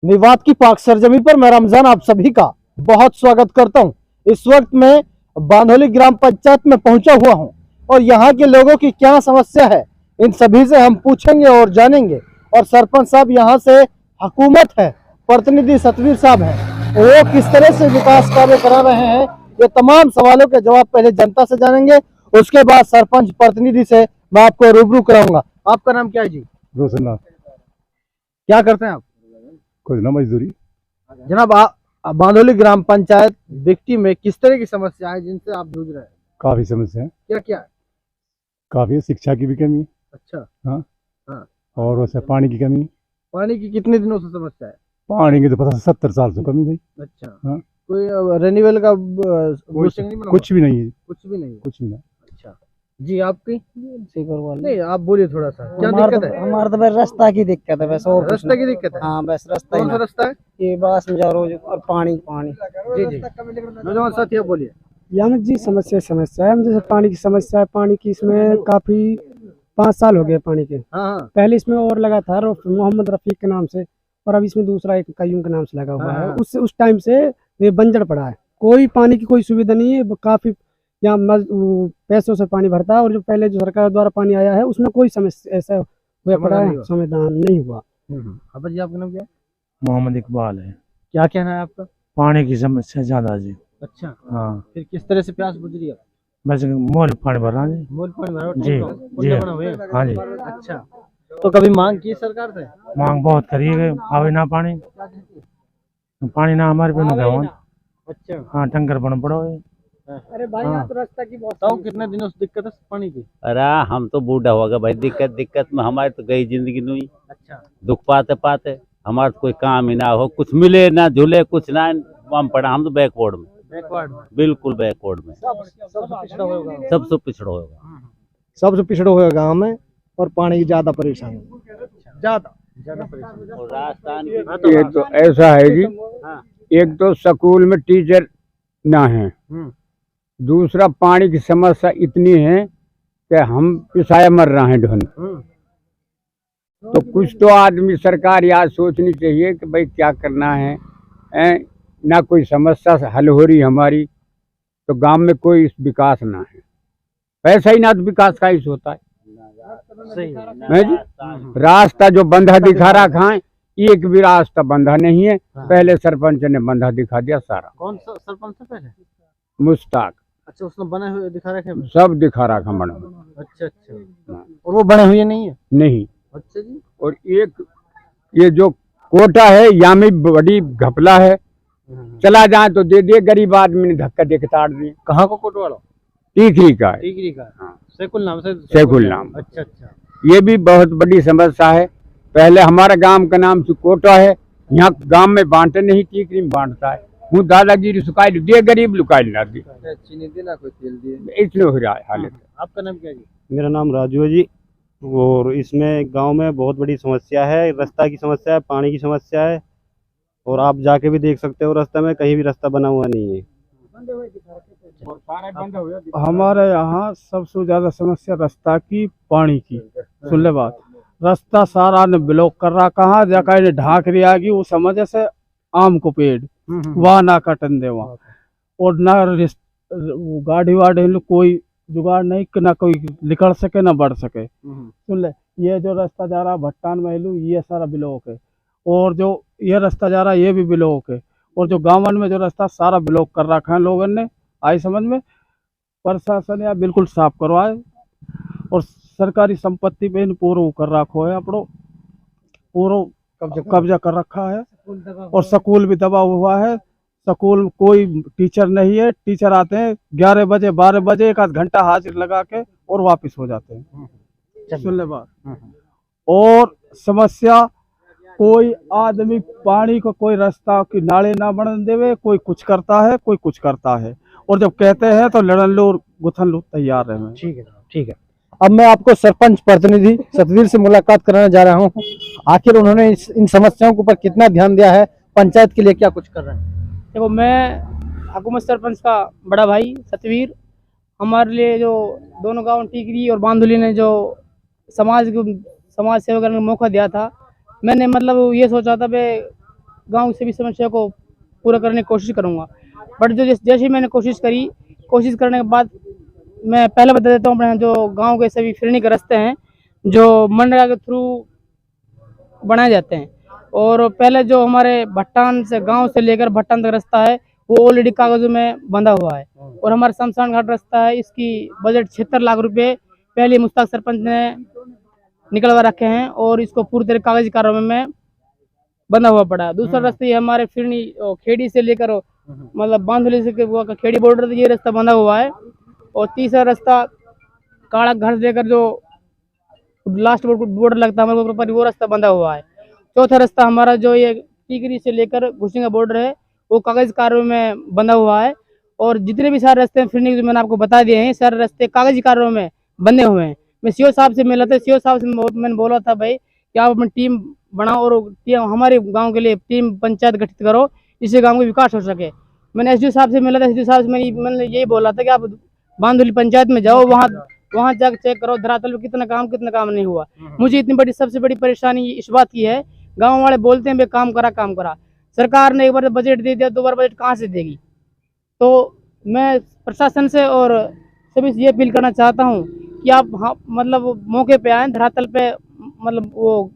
निवात की पाक सरजमी पर मैं रमजान आप सभी का बहुत स्वागत करता हूं। इस वक्त मैं बांधोली ग्राम पंचायत में पहुंचा हुआ हूं और यहां के लोगों की क्या समस्या है इन सभी से हम पूछेंगे और जानेंगे। और सरपंच साहब यहां से हुकूमत है, प्रतिनिधि सतवीर साहब हैं, वो किस तरह से विकास कार्य करा रहे हैं, ये तमाम सवालों के जवाब पहले जनता से जानेंगे, उसके बाद सरपंच प्रतिनिधि से मैं आपको रूबरू कराऊंगा। आपका नाम क्या है जी? रोशननाथ। क्या करते हैं आप? कुछ ना मजदूरी। जनाब, बांधोली ग्राम पंचायत बिकटी में किस तरह की समस्या है जिनसे आप जूझ रहे हैं? काफी समस्या है, क्या क्या है? काफी शिक्षा की भी कमी है। अच्छा। हाँ। हाँ। और वैसे पानी की कमी। पानी की कितने दिनों से समस्या है? पानी की तो पता 70 साल से कमी भाई। अच्छा। हाँ। कोई रेन्यूअल का बूस्टिंग नहीं बना? कुछ भी नहीं है, कुछ भी नहीं? कुछ भी नहीं। अच्छा जी, आपकी नहीं, आप बोलिए थोड़ा सा, क्या दिक्कत है? हमारा तो बस रास्ता की दिक्कत है, बस और रास्ते की दिक्कत है? हाँ बस रास्ता कौन सा रास्ता है? ये बस में जाओ रोज और पानी पानी। जी जी, नौजवान साथी आप बोलिए। यहाँ जी समस्या है, जैसे पानी की समस्या है। पानी की इसमें काफी 5 साल हो गए पानी के। हाँ हाँ। पहले इसमें और लगा था मोहम्मद रफीक के नाम से, और अब इसमें दूसरा एक कयूम के नाम से लगा हुआ है। हाँ। उस टाइम से ये बंजर पड़ा है, कोई पानी की कोई सुविधा नहीं है। काफी यहाँ पैसों से पानी भरता है, और जो पहले जो सरकार द्वारा पानी आया है उसमें कोई समस्या ऐसा हुआ पड़ा है, समाधान नहीं हुआ। अब जी, आपका नाम क्या है? मोहम्मद इकबाल है। क्या कहना है आपका? पानी की समस्या ज्यादा जी। अच्छा। हाँ, फिर किस तरह से प्यास बुझ रही है? बस मोल पानी भर रहा जी। मूल पानी भरा जी जी। बना हुए? हाँ जी, अच्छा, तो कभी मांग की सरकार से? मांग बहुत करी है, आवे ना पानी, पानी ना हमारे पे न। अच्छा। हाँ, टंकर बन पड़ो है। अरे भाई हाँ। यहाँ तो रास्ता की बहुत बताओ कितने दिनों से दिक्कत है पानी की? अरे हम तो बूढ़ा हो गए भाई, दिक्कत में हमारी तो गई जिंदगी नहीं। अच्छा। दुख पाते पाते हमारा तो कोई काम ही ना हो, कुछ मिले ना झूले, कुछ ना हम पड़ा। हम तो बैकवर्ड में, बैकवर्ड में, बिल्कुल बैकवर्ड में, सबसे पिछड़ा होगा। सबसे पिछड़ा होगा। सबसे पिछड़ा हुआ गांव में, और पानी की ज्यादा परेशानी, ज्यादा परेशानी। और राजस्थान की ये तो ऐसा है जी, हाँ। एक तो स्कूल में टीचर ना है, दूसरा पानी की समस्या इतनी है कि हम पिसाया मर रहे हैं ढूंढ। तो कुछ तो आदमी सरकार याद सोचनी चाहिए कि भाई क्या करना है। ना कोई समस्या हल हो रही हमारी, तो गांव में कोई विकास ना है। पैसा ही ना तो विकास का ही होता है। सही है जी। रास्ता जो बंधा दिखा रखा है, एक भी रास्ता बंधा नहीं है। पहले सरपंच ने बंधा दिखा दिया सारा। कौन सा सरपंच से पहले? मुश्ताक। अच्छा, उसने बने हुए दिखा रखे हैं? सब दिखा रखा बना। अच्छा अच्छा, और वो बने हुए नहीं है? नहीं। अच्छा जी। और एक ये जो कोटा है, यहाँ में बड़ी घपला है। चला जाए तो दे दिए, गरीब आदमी ने धक्का दे के ताड़ दिए। कहाँ को कोटवाड़ा? टीकरी का है। टीकरी का? हाँ। सैकुल नाम से? सैकुल नाम। अच्छा अच्छा। ये भी बहुत बड़ी समस्या है। पहले हमारा गांव का नाम से कोटा है, यहाँ गांव में बांटे नहीं, टीकरी में बांटता है। हूँ दादागिरी सुखाई दिए, गरीब लुकाई ना दी, चीनी देना, कोई तेल दिए, इसलिए हो रहा है हालत। आपका नाम क्या है जी? मेरा नाम राजू है जी। और इसमें गांव में बहुत बड़ी समस्या है, रास्ता की समस्या है, पानी की समस्या है। और आप जाके भी देख सकते हो, रास्ते में कहीं भी रास्ता बना हुआ नहीं है। हमारे यहाँ सबसे ज्यादा समस्या रास्ता की, पानी की। सुन ले बात, रास्ता सारा ने ब्लॉक कर रहा, कहाँ जगह ने ढाक रिया की वो समझ से आम को पेड़ वहाँ ना कटन दे वहाँ। और ना वो गाड़ी वाड़ी कोई जुगाड़ नहीं कि ना कोई निकल सके ना बढ़ सके। सुन ले, ये जो रास्ता जा रहा भट्टान महलू, ये सारा ब्लॉक है। और जो ये रास्ता जा रहा ये भी ब्लॉक है। और जो गाँवन में जो रास्ता सारा ब्लॉक कर रखा है लोगों ने, आई समझ में। प्रशासन या बिल्कुल साफ करवाए, और सरकारी संपत्ति पे इन पूरा कर रखो है, अपनो पूरा कब्जा कर रखा है। और स्कूल भी दबा हुआ है, स्कूल कोई टीचर नहीं है। टीचर आते हैं 11 बजे 12 बजे, एक आध घंटा हाजिर लगा के और वापस हो जाते हैं। सुन ले बात। और समस्या, कोई आदमी पानी को कोई रास्ता की नाले ना बन देवे, कोई कुछ करता है, कोई कुछ करता है। और जब कहते हैं तो लड़न लो गुथन लो तैयार है। ठीक है, ठीक है। अब मैं आपको सरपंच प्रतिनिधि सतवीर से मुलाकात कराने जा रहा हूँ। आखिर उन्होंने इन समस्याओं के ऊपर कितना ध्यान दिया है, पंचायत के लिए क्या कुछ कर रहे हैं? देखो, मैं हुकूमत सरपंच का बड़ा भाई सतवीर, हमारे लिए जो दोनों गांव टीकरी और बांधुली ने जो समाज सेवा करने का मौका दिया था, मैंने मतलब ये सोचा था भाई गांव की सभी समस्या को पूरा करने की कोशिश करूंगा। बट जो जैसे मैंने कोशिश करने के बाद मैं पहले बता देता हूँ अपने जो गांव के सभी फिरनी के रास्ते हैं जो मनरेगा के थ्रू बनाए जाते हैं। और पहले जो हमारे भट्टान से गांव से लेकर भट्टान तक रास्ता है वो ऑलरेडी कागजों में बंधा हुआ है। और हमारा शमशान घाट रास्ता है, इसकी बजट 76 लाख रुपए पहले मुश्ताक सरपंच ने निकलवा रखे हैं और इसको पूरी तरह कागजी कार्रवाई में बंधा हुआ पड़ा है। दूसरा रास्ता ये हमारे फिरनी खेड़ी से लेकर मतलब बांधोली से खेड़ी बॉर्डर ये रास्ता बंधा हुआ है। और तीसरा रास्ता काड़ा घर से लेकर जो लास्ट बॉर्डर लगता है हमारे ऊपर वो रास्ता बंधा हुआ है। चौथा रास्ता हमारा जो ये टीकरी से लेकर घुसिंगा बॉर्डर है वो कागज कार्रवाई में बंधा हुआ है। और जितने भी सारे रास्ते फिरने के जो मैंने आपको बता दिए हैं सारे रास्ते कागजी कार्रवाई में बंधे हुए हैं। मैं सीओ साहब से मिला था, सीओ साहब से मैंने बोला था भाई कि आप अपनी टीम बनाओ और हमारे गांव के लिए टीम पंचायत गठित करो जिससे गांव का विकास हो सके। मैंने एसडीओ साहब से मिला था, एसडीओ साहब से मैंने यही बोला था कि आप बांधोली पंचायत में जाओ, वहाँ जाकर चेक करो धरातल पे कितना काम नहीं हुआ। मुझे इतनी बड़ी सबसे बड़ी परेशानी इस बात की है, गाँव वाले बोलते हैं भाई काम करा, सरकार ने एक बार बजट दे दिया, 2 बार बजट कहाँ से देगी। तो मैं प्रशासन से और सभी से ये अपील करना चाहता हूँ कि आप मतलब मौके पे आए, धरातल पे मतलब वो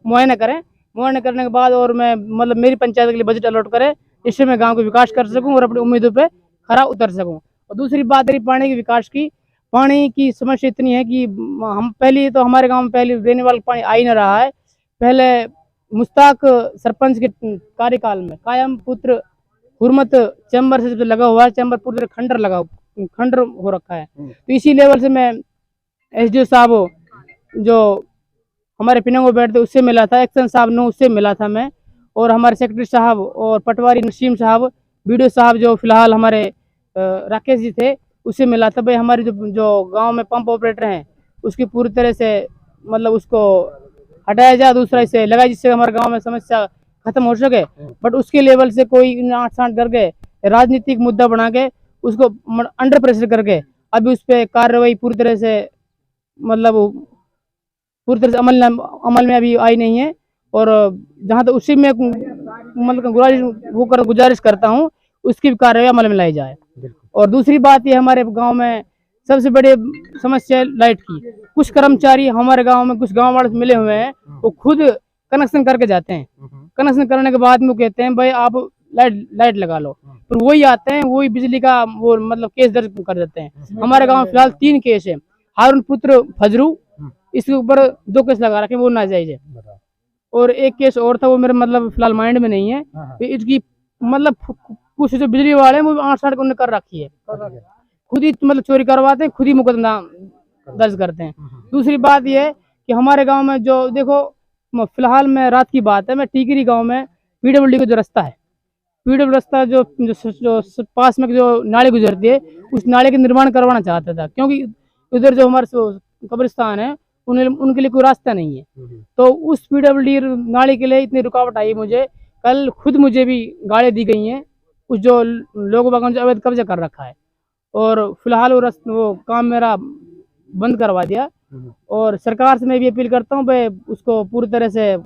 मुआयना करें, मुआयना करने के बाद और मैं मतलब मेरी पंचायत के लिए बजट अलॉट करें जिससे मैं गांव को विकास कर सकूं और अपनी उम्मीदों पे खरा उतर सकूं। और दूसरी बात रही पानी के विकास की, पानी की समस्या इतनी है कि हम पहले तो हमारे गाँव में पहले देने वाला पानी आ ही नहीं रहा है। पहले मुश्ताक सरपंच के कार्यकाल में कायम पुत्र हुरमत चैम्बर से लगा हुआ है, चैम्बर पूरी तरह खंडर हो रखा है। तो इसी लेवल से मैं एसडीओ साहब जो हमारे पिनंगो बैठते उससे मिला था, एक्शन साहब ने उससे मिला था मैं, और हमारे सेक्रेटरी साहब और पटवारी नसीम साहब, बीडीओ साहब जो फिलहाल हमारे राकेश जी थे उससे मिला था। भाई हमारे जो गांव में पंप ऑपरेटर हैं उसकी पूरी तरह से मतलब उसको हटाया जाए, दूसरा इसे लगाए जिससे हमारे गाँव में समस्या खत्म हो सके। बट उसके लेवल से कोई 8-8 करके राजनीतिक मुद्दा बना के उसको अंडर प्रेशर करके अभी उस पर कार्रवाई पूरी तरह से मतलब पूरी तरह से अमल में अभी आई नहीं है। और जहाँ तक उसी में मतलब गुजारिश करता हूँ उसकी भी कार्रवाई अमल में लाई जाए। और दूसरी बात ये हमारे गांव में सबसे बड़ी समस्या है लाइट की। कुछ कर्मचारी हमारे गांव में कुछ गांव वाले मिले हुए हैं, वो खुद कनेक्शन करके जाते हैं, कनेक्शन करने के बाद में वो कहते हैं भाई आप लाइट लगा लो, फिर वही आते हैं वही बिजली का वो मतलब केस दर्ज कर देते हैं। हमारे गांव में फिलहाल 3 केस है, हारून पुत्र फजरू इसके ऊपर 2 केस लगा रखे वो नाजायज है, और एक केस और था वो मेरे मतलब फिलहाल माइंड में नहीं है। तो इसकी मतलब कुछ जो बिजली वाले हैं वो 8-8 उन्होंने कर रखी है, खुद ही मतलब चोरी करवाते हैं, खुद ही मुकदमा दर्ज करते हैं। दूसरी बात यह है कि हमारे गांव में जो देखो फिलहाल मैं रात की बात है, मैं टीकरी गांव में पीडब्ल्यूडी का जो रास्ता है, पीडब्ल्यू रास्ता जो पास में जो नाली गुजरती है उस नाले का निर्माण करवाना चाहता था, क्योंकि उधर जो हमारे कब्रिस्तान है उनके लिए कोई रास्ता नहीं है। तो उस पीडब्ल्यूडी नाली के लिए इतनी रुकावट आई, मुझे कल खुद मुझे भी गाड़ी दी गई हैं उस जो लोगों बागों जो अवैध कब्जा कर रखा है, और फिलहाल वो काम मेरा बंद करवा दिया। और सरकार से मैं भी अपील करता हूँ भाई उसको पूरी तरह से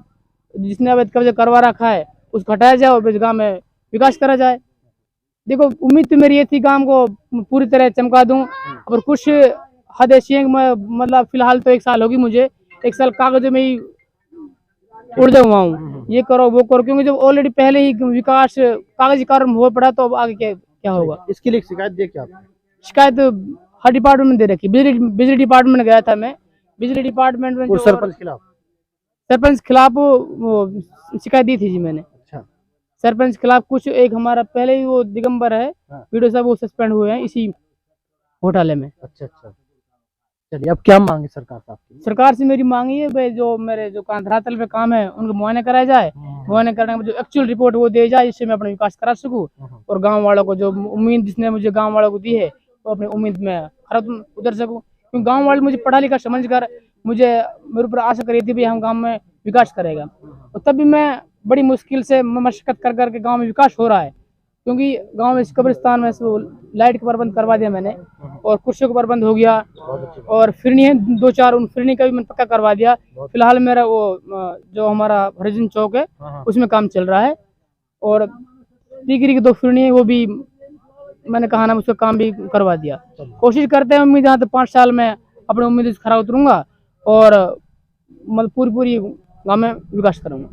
जिसने अवैध कब्जा करवा रखा है उसको हटाया जाए और गाँव में विकास करा जाए। देखो उम्मीद तो मेरी ये थी गाँव को पूरी तरह चमका दूं, और कुछ हद ऐसी है मतलब फिलहाल तो 1 साल होगी मुझे, 1 साल कागजों में ही उलझा हुआ हूँ, ये करो वो करो, क्योंकि जब ऑलरेडी पहले ही विकास कागजी कार्य हो पड़ा तो अब आगे क्या होगा। इसके लिए शिकायत दे क्या आपने? शिकायत हर डिपार्टमेंट में दे रखी, बिजली डिपार्टमेंट में गया था मैं, बिजली डिपार्टमेंट में सरपंच खिलाफ वो शिकायत दी थी जी मैंने। अच्छा। सरपंच खिलाफ कुछ एक हमारा पहले ही वो दिगंबर है वीडियो साहब वो सस्पेंड हुए हैं इसी घोटाले में। अच्छा। चलिए अब क्या मांगे सरकार साहब की? सरकार से मेरी मांग है भाई जो मेरे जो धरातल पे काम है उनको मुआयना कराया जाए, मुआयना करने में जो एक्चुअल रिपोर्ट वो दी जाए जिससे मैं अपना विकास करा सकूं, और गांव वालों को जो उम्मीद जिसने मुझे गांव वालों को दी है वो अपनी उम्मीद में खरा उतर सकूं। क्योंकि गांव वाले मुझे पढ़ा लिखा समझ कर मुझे मेरे ऊपर आशा करी थी भाई हम गाँव में विकास करेगा, और तब भी मैं बड़ी मुश्किल से मशक्कत कर करके गाँव में विकास हो रहा है। क्योंकि गांव में कब्रिस्तान में लाइट का प्रबंध करवा दिया मैंने, और कुर्सियों का प्रबंध हो गया, और फिरनी है 2-4 उन फिरनी का भी मैंने पक्का करवा दिया। फिलहाल मेरा वो जो हमारा हरिजन चौक है उसमें काम चल रहा है। और टिकरी की 2 फिरनी है, वो भी मैंने कहा ना, उसका काम भी करवा दिया। कोशिश करते हैं, उम्मीद है तो 5 साल में अपनी उम्मीद से खरा उतरूंगा और मतलब पूरी गाँव में विकास करूंगा।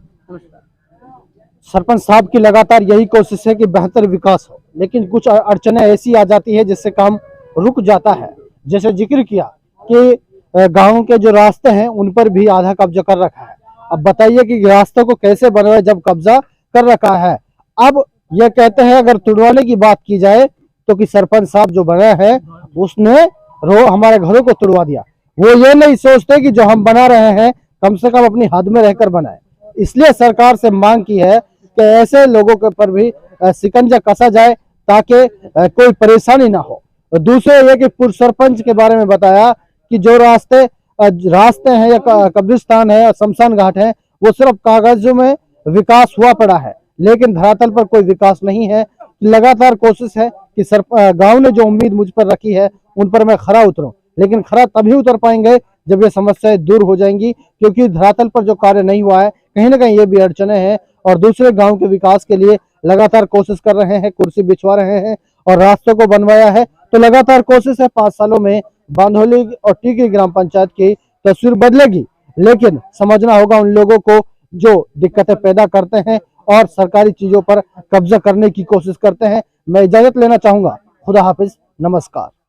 सरपंच साहब की लगातार यही कोशिश है कि बेहतर विकास हो, लेकिन कुछ अड़चनें ऐसी आ जाती है जिससे काम रुक जाता है। जैसे जिक्र किया कि गांव के जो रास्ते हैं उन पर भी आधा कब्जा कर रखा है। अब बताइए कि रास्तों को कैसे बनवाए जब कब्जा कर रखा है। अब ये कहते हैं, अगर तुड़वाने की बात की जाए तो कि सरपंच साहब जो बना है उसने हमारे घरों को तुड़वा दिया। वो ये नहीं सोचते कि जो हम बना रहे हैं कम से कम अपनी हद में रहकर बनाए। इसलिए सरकार से मांग की है कि ऐसे लोगों के पर भी शिकंजा कसा जाए ताकि कोई परेशानी ना हो। दूसरे ये कि पूर्व सरपंच के बारे में बताया कि जो रास्ते हैं या कब्रिस्तान है या शमशान घाट है, वो सिर्फ कागजों में विकास हुआ पड़ा है, लेकिन धरातल पर कोई विकास नहीं है। लगातार कोशिश है कि गांव ने जो उम्मीद मुझ पर रखी है उन पर मैं खरा उतरूं, लेकिन खरा तभी उतर पाएंगे जब ये समस्याएं दूर हो जाएंगी, क्योंकि धरातल पर जो कार्य नहीं हुआ है कहीं ना कहीं ये भी अड़चने हैं। और दूसरे गांव के विकास के लिए लगातार कोशिश कर रहे हैं, कुर्सी बिछवा रहे हैं और रास्तों को बनवाया है। तो लगातार कोशिश है 5 सालों में बांधोली और टिकरी ग्राम पंचायत की तस्वीर बदलेगी, लेकिन समझना होगा उन लोगों को जो दिक्कतें पैदा करते हैं और सरकारी चीजों पर कब्जा करने की कोशिश करते हैं। मैं इजाजत लेना चाहूंगा। खुदा हाफिज, नमस्कार।